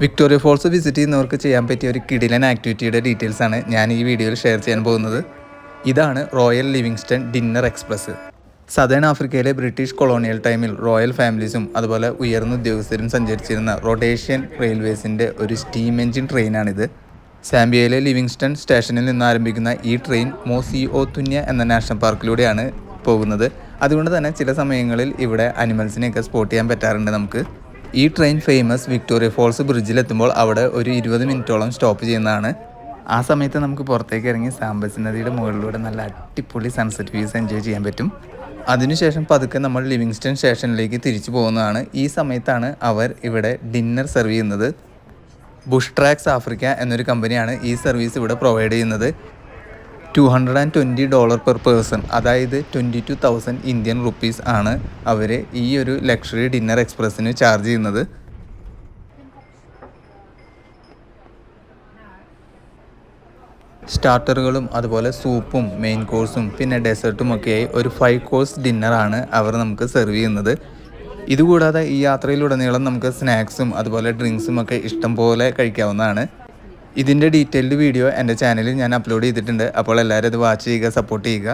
Victoria false visit ചെയ്യുന്നവർക്ക് ചെയ്യാൻ പറ്റിയ ഒരു കിടിലൻ ആക്ടിവിറ്റിയുടെ ഡീറ്റെയിൽസ് ആണ് ഞാൻ ഈ വീഡിയോയിൽ ഷെയർ ചെയ്യാൻ പോകുന്നത്. ഇതാണ് royal Livingstone dinner express. Southern ആഫ്രിക്കയിലെ ബ്രിട്ടീഷ് കൊളോണിയൽ ടൈമിൽ റോയൽ ഫാമിലീസും അതുപോലെ ഉയർന്ന ഉദ്യോഗസ്ഥരും സഞ്ചരിച്ചിരുന്ന റൊഡേഷ്യൻ റെയിൽവേസിൻ്റെ ഒരു സ്റ്റീം എഞ്ചിൻ ട്രെയിനാണിത്. സാംബിയയിലെ ലിവിങ്സ്റ്റൺ സ്റ്റേഷനിൽ നിന്ന് ആരംഭിക്കുന്ന ഈ ട്രെയിൻ മോസിഒ തുന്യ എന്ന നാഷണൽ പാർക്കിലൂടെയാണ് പോകുന്നത്. അതുകൊണ്ട് തന്നെ ചില സമയങ്ങളിൽ ഇവിടെ അനിമൽസിനെയൊക്കെ സ്പോട്ട് ചെയ്യാൻ പറ്റാറുണ്ട് നമുക്ക്. ഈ ട്രെയിൻ ഫേമസ് വിക്ടോറിയ ഫോൾസ് ബ്രിഡ്ജിലെത്തുമ്പോൾ അവിടെ ഒരു 20 മിനിറ്റോളം സ്റ്റോപ്പ് ചെയ്യുന്നതാണ്. ആ സമയത്ത് നമുക്ക് പുറത്തേക്ക് ഇറങ്ങി സാംബസി നദിയുടെ മുകളിലൂടെ നല്ല അടിപൊളി സൺസെറ്റ് വ്യൂസ് എൻജോയ് ചെയ്യാൻ പറ്റും. അതിനുശേഷം പതുക്കെ നമ്മൾ ലിവിങ്സ്റ്റൺ സ്റ്റേഷനിലേക്ക് തിരിച്ചു പോകുന്നതാണ്. ഈ സമയത്താണ് അവർ ഇവിടെ ഡിന്നർ സെർവ് ചെയ്യുന്നത്. ബുഷ് ട്രാക്സ് ആഫ്രിക്ക എന്നൊരു കമ്പനിയാണ് ഈ സർവീസ് ഇവിടെ പ്രൊവൈഡ് ചെയ്യുന്നത്. $220 പെർ പേഴ്സൺ, അതായത് 22,000 ഇന്ത്യൻ റുപ്പീസ് ആണ് അവർ ഈ ഒരു ലക്ഷറി ഡിന്നർ എക്സ്പ്രസ്സിന് ചാർജ് ചെയ്യുന്നത്. സ്റ്റാർട്ടറുകളും അതുപോലെ സൂപ്പും മെയിൻ കോഴ്സും പിന്നെ ഡെസേർട്ടും ഒക്കെയായി ഒരു 5 കോഴ്സ് ഡിന്നറാണ് അവർ നമുക്ക് സെർവ് ചെയ്യുന്നത്. ഇതുകൂടാതെ ഈ യാത്രയിലുടനീളം നമുക്ക് സ്നാക്സും അതുപോലെ ഡ്രിങ്ക്സും ഒക്കെ ഇഷ്ടം പോലെ കഴിക്കാവുന്നതാണ്. ഇതിൻ്റെ ഡീറ്റെയിൽഡ് വീഡിയോ എൻ്റെ ചാനലിൽ ഞാൻ അപ്ലോഡ് ചെയ്തിട്ടുണ്ട്. അപ്പോൾ എല്ലാവരും അത് വാച്ച് ചെയ്യുക, സപ്പോർട്ട് ചെയ്യുക.